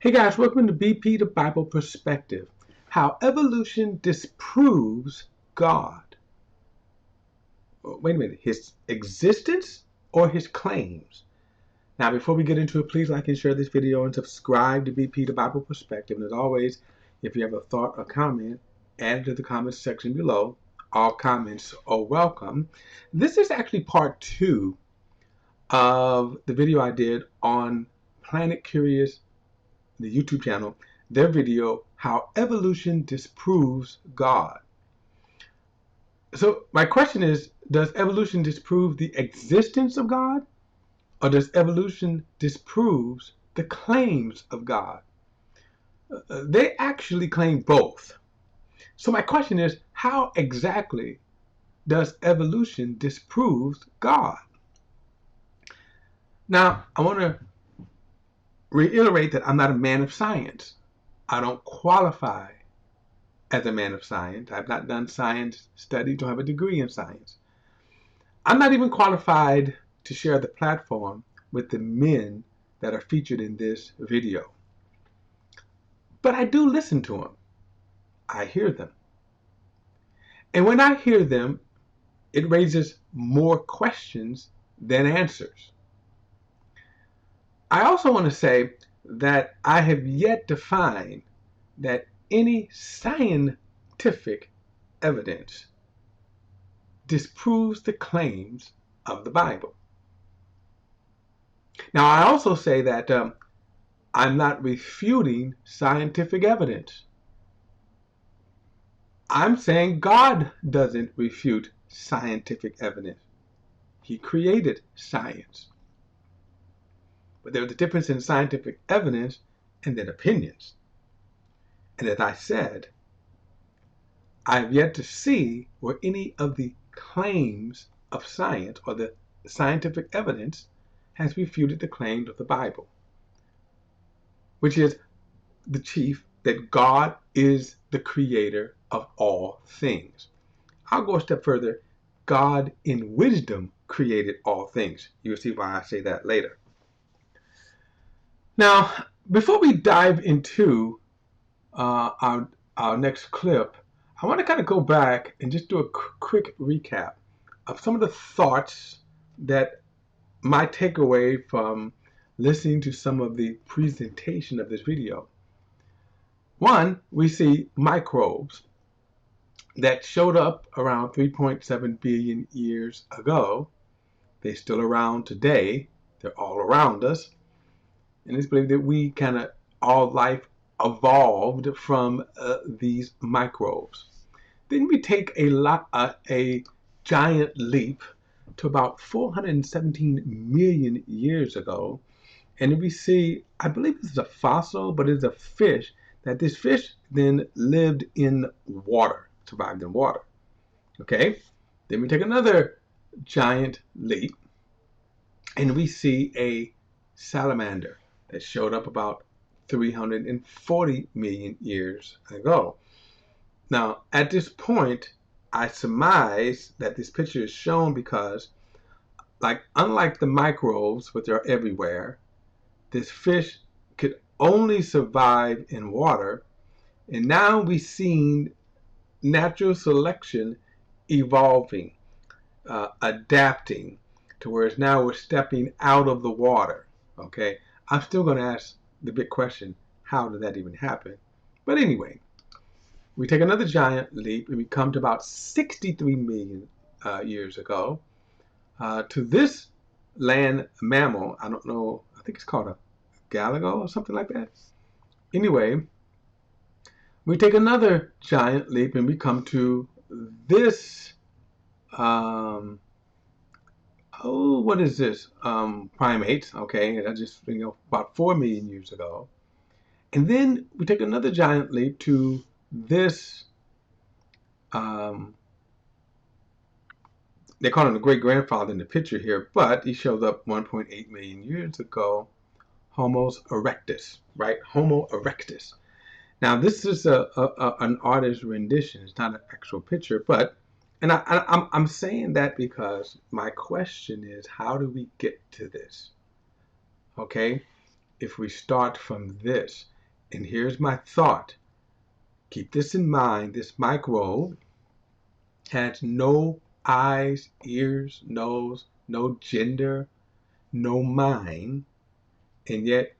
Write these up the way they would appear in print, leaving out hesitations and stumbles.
Hey guys, welcome to BP the Bible Perspective. How evolution disproves God. Wait a minute, his existence or his claims? Now, before we get into it, please like and share this video and subscribe to BP the Bible Perspective. And as always, if you have a thought or comment, add it to the comments section below. All comments are welcome. This is actually part 2 of the video I did on Planet Curious, the YouTube channel, their video, How Evolution Disproves God. So my question is, does evolution disprove the existence of God? Or does evolution disproves the claims of God? They actually claim both. So my question is, how exactly does evolution disprove God? Now, I want to reiterate that I'm not a man of science. I don't qualify as a man of science. I've not done science studies, don't have a degree in science. I'm not even qualified to share the platform with the men that are featured in this video. But I do listen to them. I hear them. And when I hear them, it raises more questions than answers. I also want to say that I have yet to find that any scientific evidence disproves the claims of the Bible. Now, I also say that I'm not refuting scientific evidence. I'm saying God doesn't refute scientific evidence. He created science. But there's a difference in scientific evidence and then opinions. And as I said, I've yet to see where any of the claims of science or the scientific evidence has refuted the claims of the Bible, which is the chief that God is the creator of all things. I'll go a step further. God in wisdom created all things. You'll see why I say that later. Now, before we dive into our next clip, I want to kind of go back and just do a quick recap of some of the thoughts that my takeaway from listening to some of the presentation of this video. One, we see microbes that showed up around 3.7 billion years ago. They're still around today. They're all around us. And it's believed that we kind of, all life evolved from these microbes. Then we take a giant leap to about 417 million years ago. And we see, I believe this is a fossil, but it's a fish, that this fish then lived in water, survived in water. Okay? Then we take another giant leap, and we see a salamander that showed up about 340 million years ago. Now, at this point, I surmise that this picture is shown because, unlike the microbes, which are everywhere, this fish could only survive in water, and now we've seen natural selection evolving, adapting to whereas now we're stepping out of the water. Okay, I'm still going to ask the big question, how did that even happen? But anyway, we take another giant leap and we come to about 63 million years ago to this land mammal. I don't know, I think it's called a galago or something like that. Anyway, we take another giant leap and we come to this, what is this? Primates, okay, that's just, about 4 million years ago. And then we take another giant leap to this, they call him the great-grandfather in the picture here, but he shows up 1.8 million years ago, Homo erectus, right? Homo erectus. Now, this is an artist's rendition. It's not an actual picture, but, and I'm saying that because my question is, how do we get to this? Okay, if we start from this. and here's my thought. Keep this in mind. This microbe has no eyes, ears, nose, no gender, no mind, and yet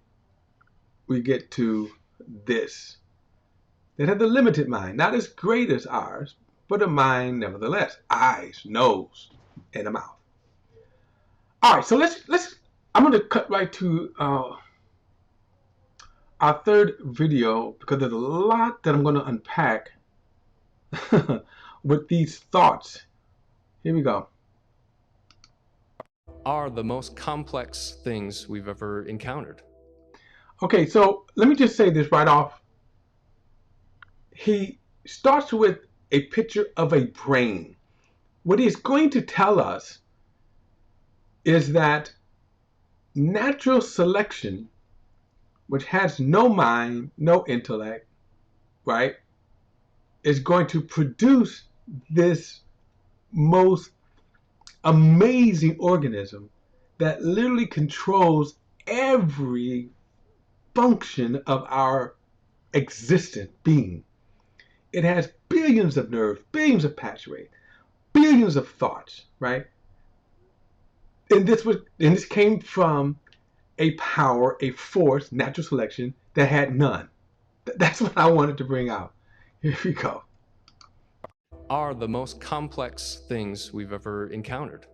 we get to this that has a limited mind, not as great as ours, but a mind nevertheless. Eyes, nose, and a mouth. All right, so let's. I'm going to cut right to our third video because there's a lot that I'm going to unpack with these thoughts. Here we go. Are the most complex things we've ever encountered. Okay, so let me just say this right off. He starts with a picture of a brain. What he's going to tell us is that natural selection, which has no mind, no intellect, right, is going to produce this most amazing organism that literally controls every function of our existent being. It has billions of nerves, billions of pathways, billions of thoughts, right? And this came from a power, a force, natural selection that had none. That's what I wanted to bring out. Here we go. Are the most complex things we've ever encountered.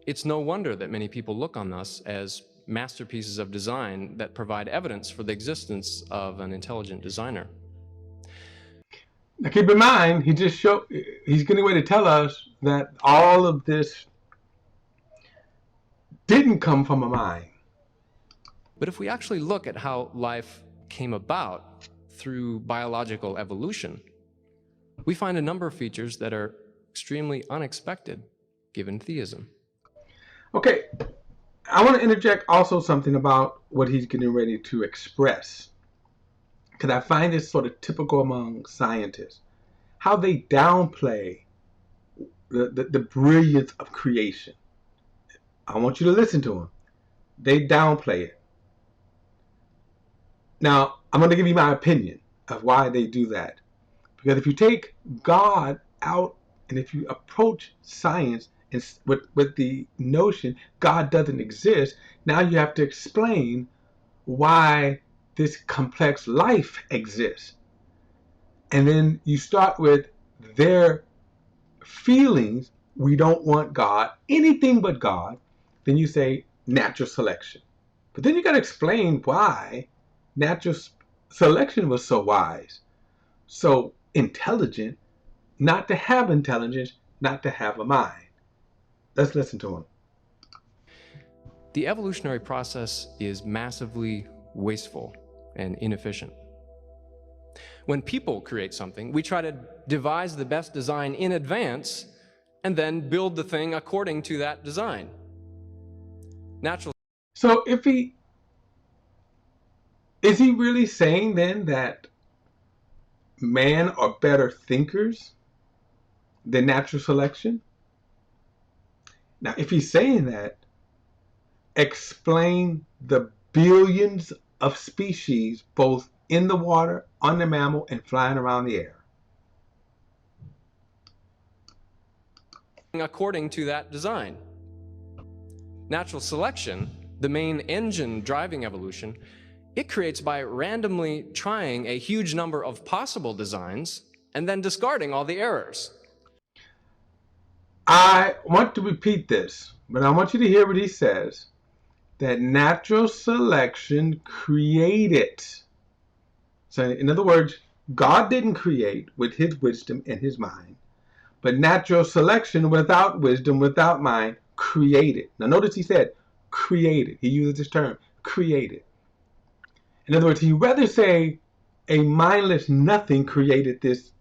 It's no wonder that many people look on us as masterpieces of design that provide evidence for the existence of an intelligent designer. Now keep in mind, he's getting ready to tell us that all of this didn't come from a mind. But if we actually look at how life came about through biological evolution, we find a number of features that are extremely unexpected given theism. Okay, I want to interject also something about what he's getting ready to express, because I find this sort of typical among scientists, how they downplay the brilliance of creation. I want you to listen to them. They downplay it. Now, I'm going to give you my opinion of why they do that. Because if you take God out and if you approach science with the notion God doesn't exist, now you have to explain why this complex life exists. And then you start with their feelings. We don't want God, anything but God. Then you say natural selection. But then you got to explain why natural selection was so wise, so intelligent, not to have intelligence, not to have a mind. Let's listen to him. The evolutionary process is massively wasteful and inefficient. When people create something, we try to devise the best design in advance and then build the thing according to that design. So is he really saying then that man are better thinkers than natural selection? Now, if he's saying that, explain the billions of species, both in the water, on the mammal, and flying around the air. According to that design. Natural selection, the main engine driving evolution, it creates by randomly trying a huge number of possible designs and then discarding all the errors. I want to repeat this, but I want you to hear what he says, that natural selection created. So in other words, God didn't create with his wisdom and his mind, but natural selection without wisdom, without mind, created. Now notice he said created. He uses this term, created. In other words, he'd rather say a mindless nothing created this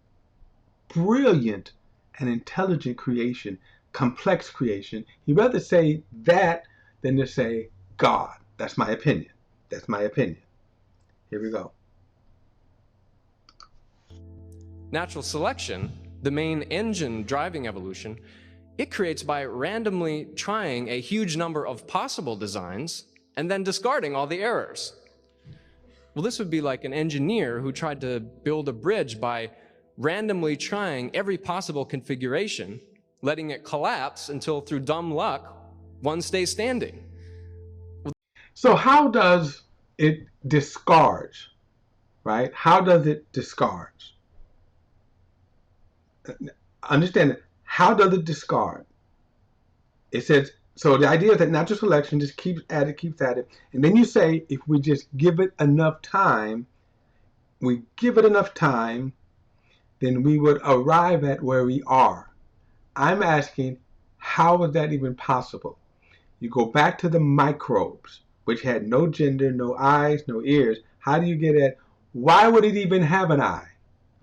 brilliant and intelligent creation, complex creation. He'd rather say that than to say God. That's my opinion. That's my opinion. Here we go. Natural selection, the main engine driving evolution, it creates by randomly trying a huge number of possible designs and then discarding all the errors. Well, this would be like an engineer who tried to build a bridge by randomly trying every possible configuration, letting it collapse until through dumb luck, one stays standing. So how does it discards, right? How does it discards? Understand it. How does it discard? It says, so the idea is that natural selection just keeps at it, and then you say if we just give it enough time, then we would arrive at where we are. I'm asking, how is that even possible? You go back to the microbes, which had no gender, no eyes, no ears. How do you get at why would it even have an eye?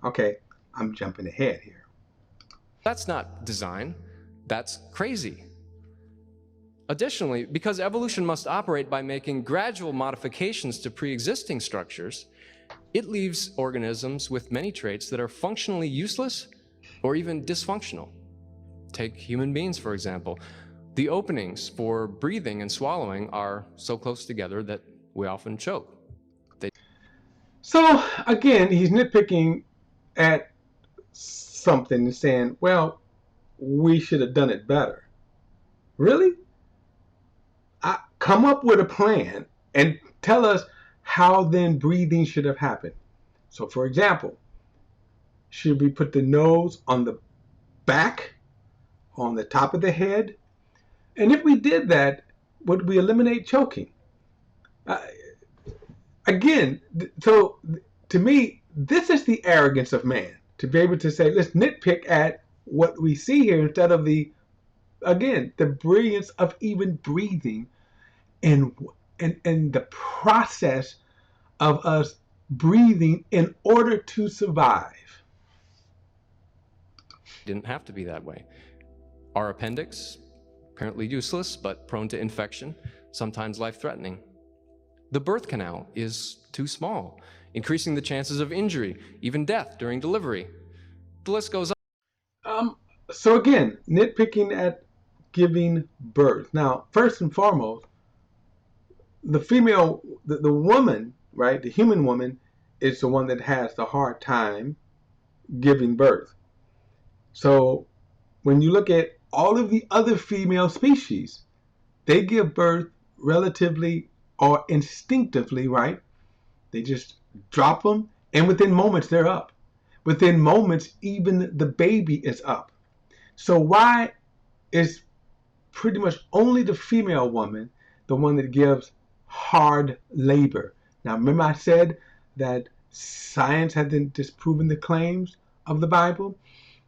Okay, I'm jumping ahead here. That's not design. That's crazy. Additionally, because evolution must operate by making gradual modifications to pre-existing structures, it leaves organisms with many traits that are functionally useless or even dysfunctional. Take human beings, for example. The openings for breathing and swallowing are so close together that we often choke. So again, he's nitpicking at something and saying, well, we should have done it better. Really? Come up with a plan and tell us how then breathing should have happened. So for example, should we put the nose on the back, on the top of the head? And if we did that, would we eliminate choking? Uh, Again, so to me, this is the arrogance of man, to be able to say, let's nitpick at what we see here instead of the brilliance of even breathing and the process of us breathing in order to survive. Didn't have to be that way. Our appendix, apparently useless, but prone to infection, sometimes life-threatening. The birth canal is too small, increasing the chances of injury, even death during delivery. The list goes on. So again, nitpicking at giving birth. Now, first and foremost, the female, the woman, right, the human woman, is the one that has the hard time giving birth. So when you look at all of the other female species, they give birth relatively or instinctively, right? They just drop them, and within moments they're up. Within moments, even the baby is up. So why is pretty much only the female woman the one that gives hard labor? Now, remember I said that science hasn't disproven the claims of the Bible?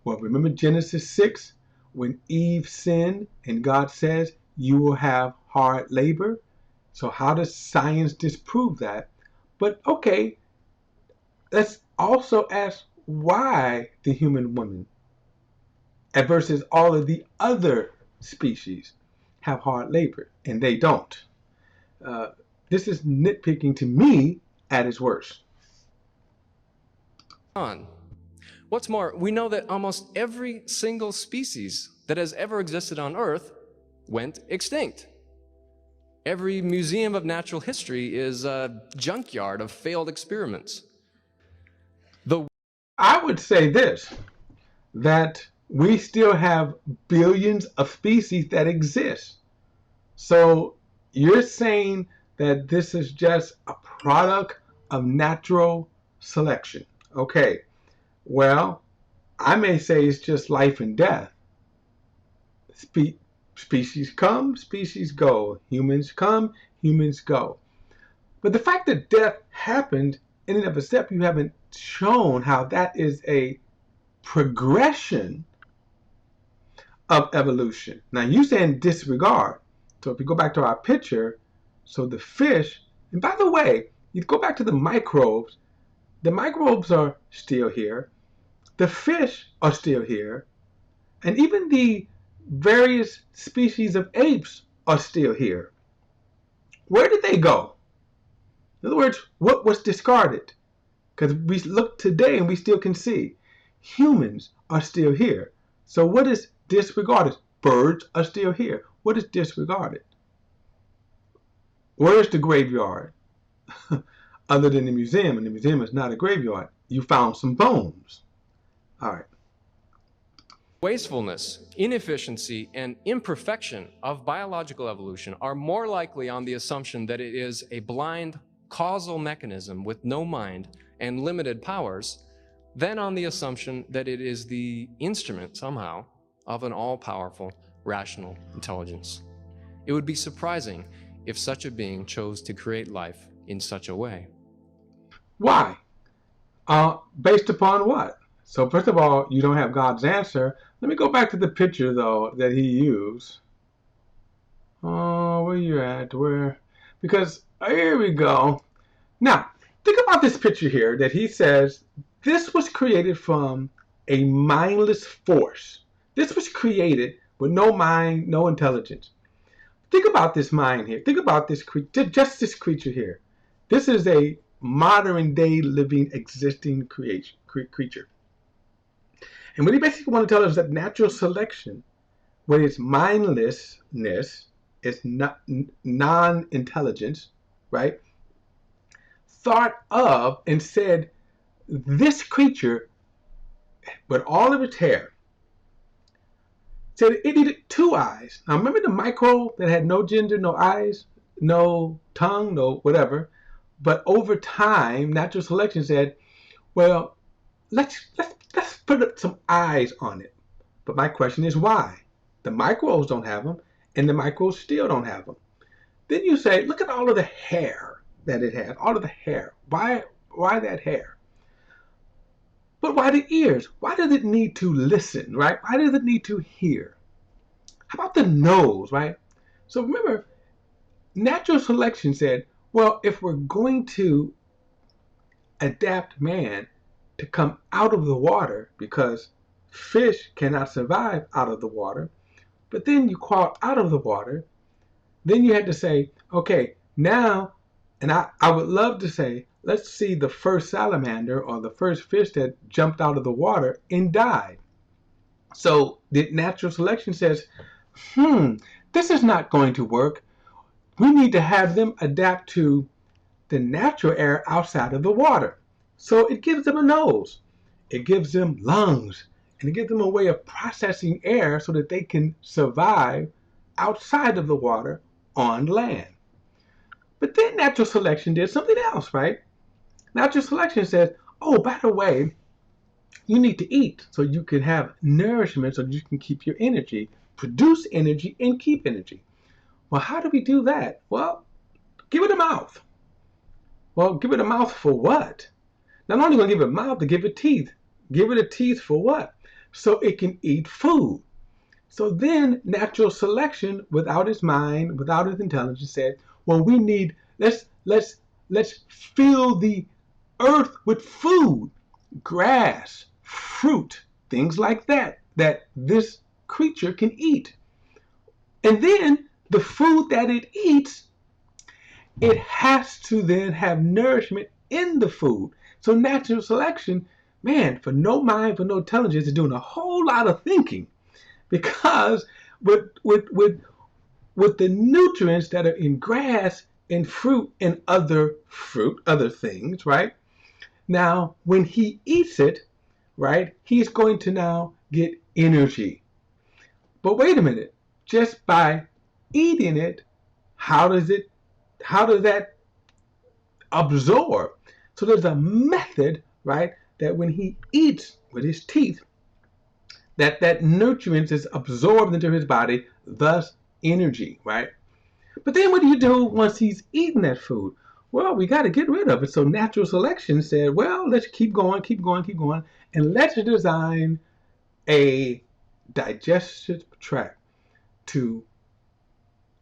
Well, remember Genesis 6, when Eve sinned and God says, you will have hard labor? So how does science disprove that? But okay, let's also ask why the human woman versus all of the other species have hard labor and they don't. This is nitpicking to me at its worst. What's more, we know that almost every single species that has ever existed on Earth went extinct. Every museum of natural history is a junkyard of failed experiments. I would say this, that we still have billions of species that exist. So you're saying that this is just a product of natural selection. Okay, well, I may say it's just life and death. Species come, species go. Humans come, humans go. But the fact that death happened in and of itself, you haven't shown how that is a progression of evolution. Now you saying disregard. So if you go back to our picture, so the fish, and by the way, you go back to the microbes are still here, the fish are still here, and even the various species of apes are still here. Where did they go? In other words, what was discarded? Because we look today and we still can see humans are still here. So what is disregarded? Birds are still here. What is disregarded? Where is the graveyard? other than the museum, and the museum is not a graveyard. You found some bones. All right. Wastefulness, inefficiency, and imperfection of biological evolution are more likely on the assumption that it is a blind causal mechanism with no mind and limited powers than on the assumption that it is the instrument somehow of an all-powerful rational intelligence. It would be surprising if such a being chose to create life in such a way. Why? Based upon what? So first of all, you don't have God's answer. Let me go back to the picture though that he used. Oh, where you at? Where? Because here we go. Now, think about this picture here that he says this was created from a mindless force. This was created with no mind, no intelligence. Think about this mind here. Think about this creature, just this creature here. This is a modern day living, existing creature. And what he basically want to tell us is that natural selection, when it's mindlessness, it's not non-intelligence, right? Thought of and said, this creature, with all of its hair, said it needed two eyes. Now remember the microbe that had no gender, no eyes, no tongue, no whatever. But over time, natural selection said, well, let's put some eyes on it. But my question is why? The microbes don't have them, and the microbes still don't have them. Then you say, look at all of the hair that it has, all of the hair. Why that hair? But why the ears? Why does it need to listen, right? Why does it need to hear? How about the nose, right? So remember, natural selection said, well, if we're going to adapt man to come out of the water, because fish cannot survive out of the water, but then you crawl out of the water, then you had to say, okay, now, and I would love to say, let's see the first salamander or the first fish that jumped out of the water and died. So the natural selection says, this is not going to work. We need to have them adapt to the natural air outside of the water. So it gives them a nose, it gives them lungs, and it gives them a way of processing air so that they can survive outside of the water on land. But then natural selection did something else, right? Natural selection says, oh, by the way, you need to eat so you can have nourishment so you can keep your energy, produce energy, and keep energy. Well, how do we do that? Well, give it a mouth. Well, give it a mouth for what? Not only going to give it a mouth, to give it teeth. Give it a teeth for what? So it can eat food. So then natural selection, without its mind, without its intelligence, said, well, we need, let's fill the earth with food, grass, fruit, things like that this creature can eat. And then the food that it eats, it has to then have nourishment in the food. So natural selection, man, for no mind, for no intelligence, is doing a whole lot of thinking, because with the nutrients that are in grass and fruit and other things, right? Now, when he eats it, right, he's going to now get energy. But wait a minute, just by eating it, how does that absorb? So there's a method, right, that when he eats with his teeth, that nutrients is absorbed into his body, thus energy, right? But then what do you do once he's eaten that food? Well, we got to get rid of it. So natural selection said, well, let's keep going, and let's design a digestive tract to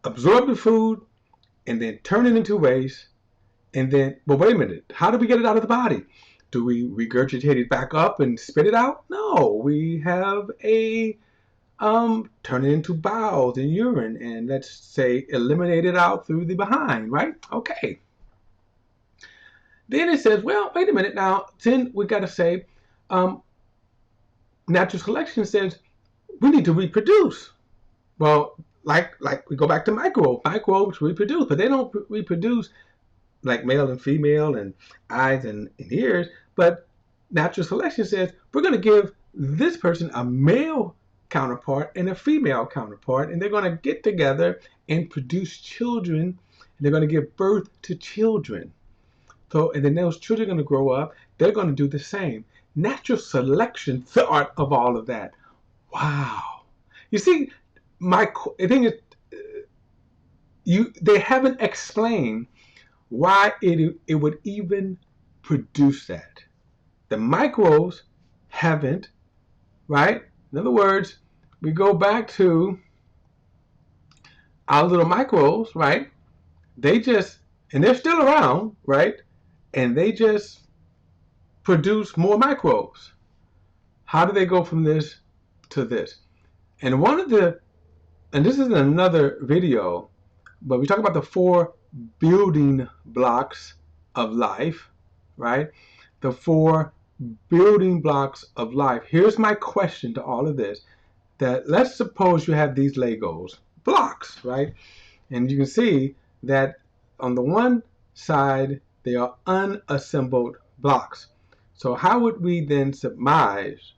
absorb the food and then turn it into waste. And then, but wait a minute, how do we get it out of the body? Do we regurgitate it back up and spit it out? No, we have a turn it into bowels and urine, and let's say eliminate it out through the behind, right? Okay. Then it says, well, wait a minute now. Then we got to say, natural selection says we need to reproduce. Well, like we go back to microbes. Microbes reproduce, but they don't reproduce like male and female and eyes and ears, but natural selection says we're going to give this person a male counterpart and a female counterpart, and they're going to get together and produce children, and they're going to give birth to children. So, and then those children are going to grow up, they're going to do the same. Natural selection thought of all of that. Wow. You see, the thing is, they haven't explained why it would even produce that. The microbes haven't, right? In other words, we go back to our little microbes, right? They just, and they're still around, right? And they just produce more microbes. How do they go from this to this? And and this is another video, but we talk about the 4 building blocks of life, right? The 4 building blocks of life. Here's my question to all of this, that let's suppose you have these Legos blocks, right? And you can see that on the one side, they are unassembled blocks. So how would we then surmise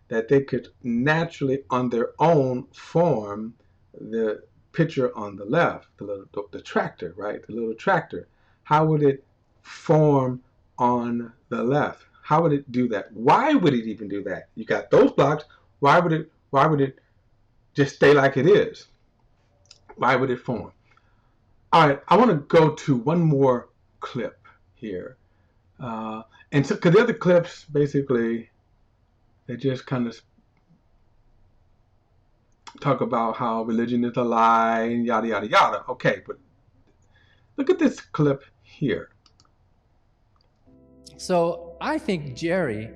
that they could naturally on their own form the picture on the left, the tractor, right? The little tractor. How would it form on the left? How would it do that? Why would it even do that? You got those blocks. Why would it just stay like it is? Why would it form? All right, I want to go to one more clip here. And so, because the other clips, basically, they just kind of talk about how religion is a lie and yada, yada, yada. Okay, but look at this clip here. So I think Jerry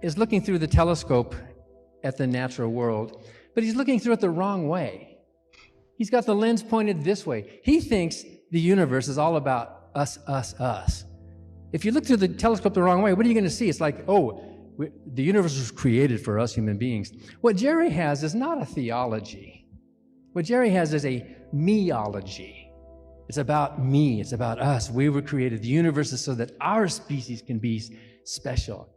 is looking through the telescope at the natural world, but he's looking through it the wrong way. He's got the lens pointed this way. He thinks the universe is all about us, us, us. If you look through the telescope the wrong way, what are you going to see? It's like, the universe was created for us human beings. What Jerry has is not a theology. What Jerry has is a meology. It's about me. It's about us. We were created. The universe is so that our species can be special.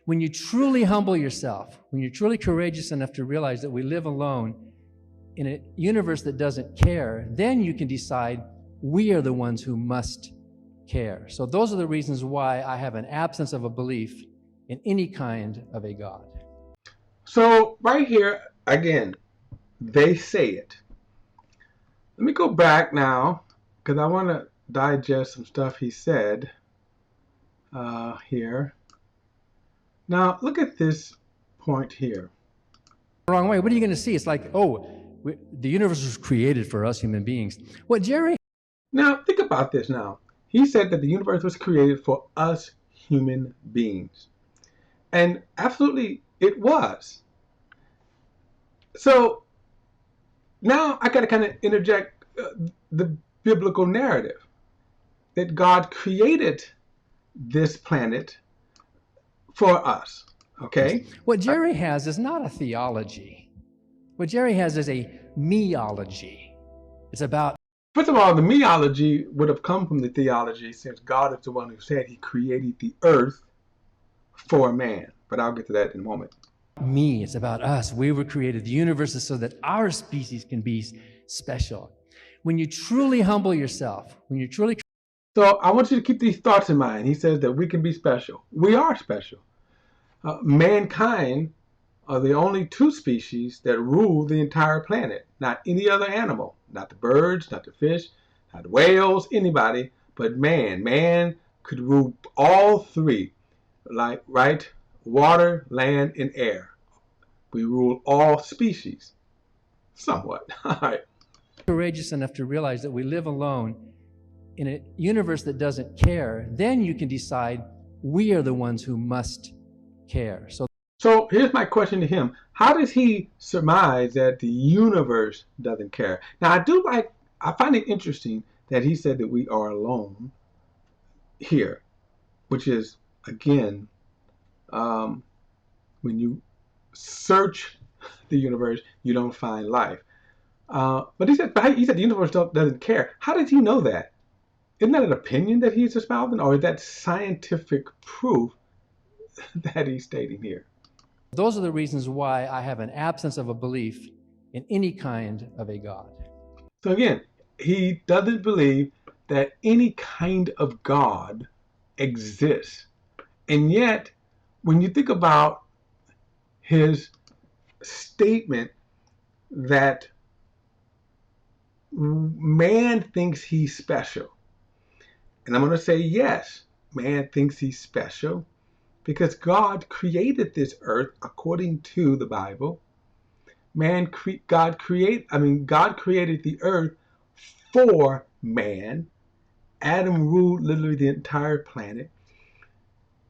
When you truly humble yourself, when you're truly courageous enough to realize that we live alone in a universe that doesn't care, then you can decide we are the ones who must care. So those are the reasons why I have an absence of a belief in any kind of a God. So right here, again, they say it. Let me go back now, because I want to digest some stuff he said here. Now, look at this point here. Wrong way. What are you going to see? It's like, the universe was created for us human beings. What Jerry... Now, think about this now. He said that the universe was created for us human beings. And absolutely, it was. So, now I got to kind of interject the biblical narrative that God created this planet for us, okay? What Jerry has is not a theology. What Jerry has is a meology. It's about... First of all, the meology would have come from the theology, since God is the one who said he created the earth for man. But I'll get to that in a moment. Me, it's about us. We were created. The universe is so that our species can be special. When you truly humble yourself, when you're truly... So I want you to keep these thoughts in mind. He says that we can be special. We are special. Mankind are the only 2 species that rule the entire planet. Not any other animal. Not the birds, not the fish, not the whales, anybody, but man. Man could rule all 3, like, right? Water, land, and air. We rule all species. Somewhat. All right. Courageous enough to realize that we live alone in a universe that doesn't care, then you can decide we are the ones who must care. So here's my question to him. How does he surmise that the universe doesn't care? Now, I find it interesting that he said that we are alone here, which is, again, when you search the universe, you don't find life. But he said the universe doesn't care. How did he know that? Isn't that an opinion that he's espousing, or is that scientific proof that he's stating here? Those are the reasons why I have an absence of a belief in any kind of a God. So again, he doesn't believe that any kind of God exists. And yet, when you think about his statement that man thinks he's special, and I'm going to say yes, man thinks he's special because God created this earth according to the Bible. God created the earth for man. Adam ruled literally the entire planet.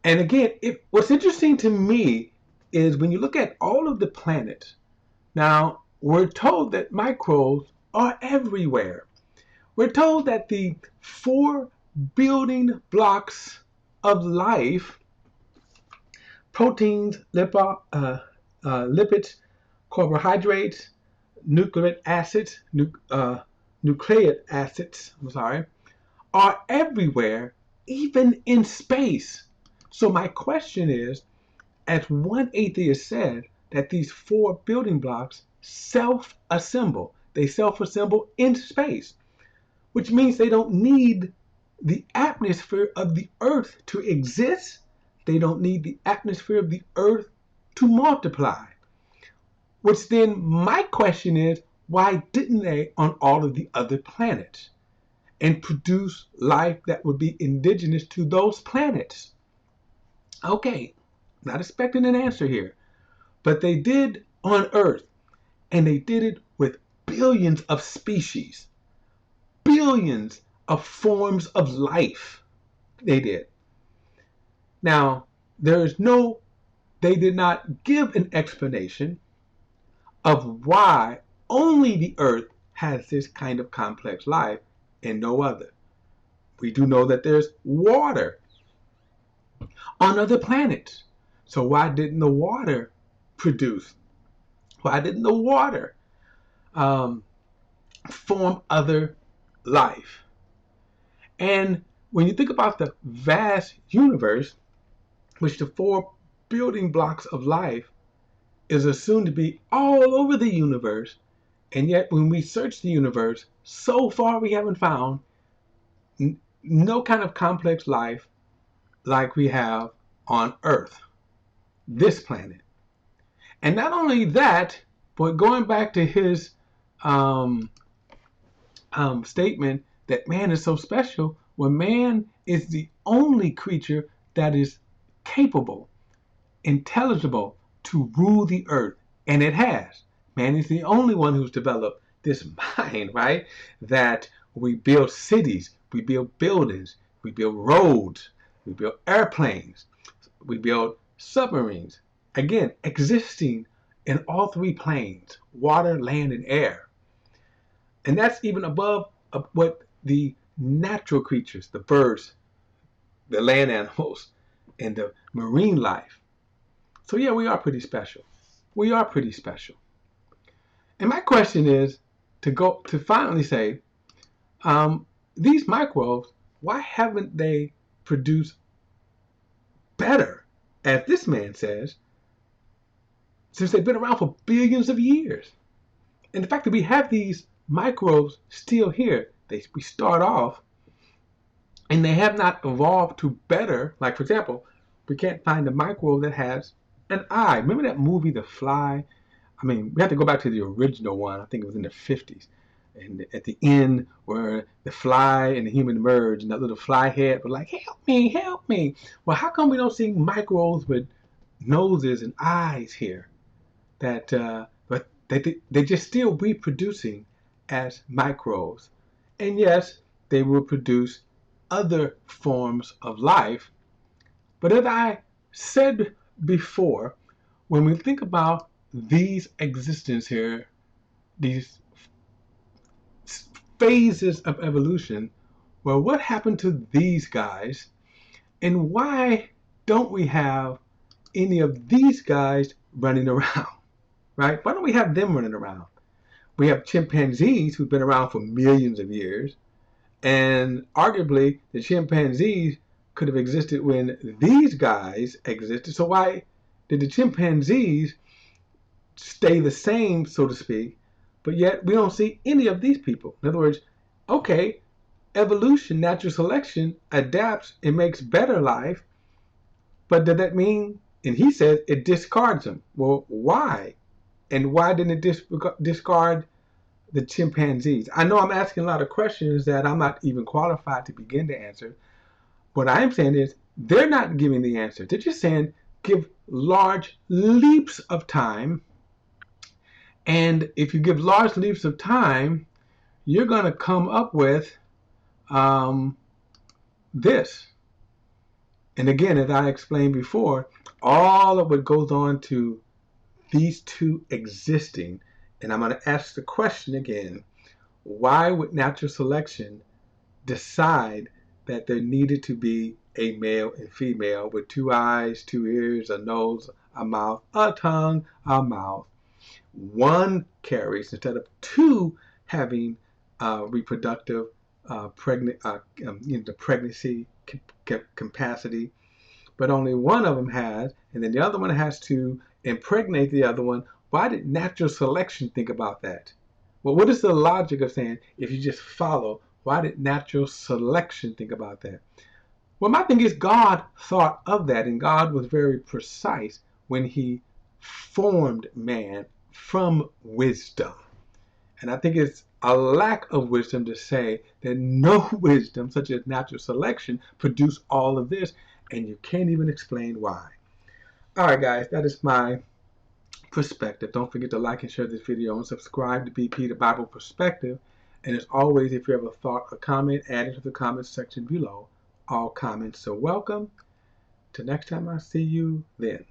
And again, what's interesting to me is when you look at all of the planets, now we're told that microbes are everywhere. We're told that the 4 building blocks of life, proteins, lipids, carbohydrates, nucleic acids, are everywhere, even in space. So my question is, as one atheist said, that these 4 building blocks self-assemble. They self-assemble in space, which means they don't need the atmosphere of the earth to exist. They don't need the atmosphere of the earth to multiply. Which then my question is, why didn't they on all of the other planets and produce life that would be indigenous to those planets? Okay, not expecting an answer here, but they did on Earth, and they did it with billions of species, billions of forms of life. They did. Now, they did not give an explanation of why only the Earth has this kind of complex life and no other. We do know that there's water on other planets. So why didn't the water produce? Why didn't the water form other life? And when you think about the vast universe, which the 4 building blocks of life is assumed to be all over the universe, and yet when we search the universe, so far we haven't found no kind of complex life like we have on Earth, this planet. And not only that, but going back to his statement that man is so special, when man is the only creature that is capable, intelligible to rule the earth, and it has. Man is the only one who's developed this mind, right? That we build cities, we build buildings, we build roads, we build airplanes, we build submarines. Again, existing in all 3 planes, water, land, and air. And that's even above what the natural creatures, the birds, the land animals, and the marine life. So yeah, we are pretty special. We are pretty special. And my question is to finally say, these microbes, why haven't they produced better, as this man says, since they've been around for billions of years? And the fact that we have these microbes still here, we start off, and they have not evolved to better. Like, for example, we can't find a microbe that has an eye. Remember that movie, The Fly? I mean, we have to go back to the original one. I think it was in the 50s. And at the end, where the fly and the human merge, and that little fly head was like, help me, help me. Well, how come we don't see microbes with noses and eyes here? But they just still reproducing as microbes. And yes, they will produce other forms of life. But as I said before, when we think about these existence here, these phases of evolution, well, what happened to these guys? And why don't we have any of these guys running around, right? Why don't we have them running around? We have chimpanzees who've been around for millions of years. And arguably, the chimpanzees could have existed when these guys existed. So why did the chimpanzees stay the same, so to speak, but yet we don't see any of these people? In other words, okay, evolution, natural selection adapts and makes better life, but does that mean, and he says, it discards them? Well, why? And why didn't it discard the chimpanzees? I know I'm asking a lot of questions that I'm not even qualified to begin to answer. What I'm saying is they're not giving the answer. They're just saying give large leaps of time. And if you give large leaps of time, you're going to come up with um, this. And again, as I explained before, all of what goes on to these two existing, and I'm going to ask the question again, why would natural selection decide that there needed to be a male and female with two eyes, two ears, a nose, a mouth, a tongue, a mouth? One carries instead of two having reproductive the pregnancy capacity, but only one of them has, and then the other one has to impregnate the other one. Why did natural selection think about that? Well, what is the logic of saying if you just follow? Why did natural selection think about that? Well, my thing is God thought of that, and God was very precise when he formed man from wisdom. And I think it's a lack of wisdom to say that no wisdom, such as natural selection, produced all of this, and you can't even explain why. All right, guys, that is my perspective. Don't forget to like and share this video and subscribe to BP, the Bible Perspective. And as always, if you have a thought or comment, add it to the comments section below. All comments are welcome. Till next time, I'll see you then.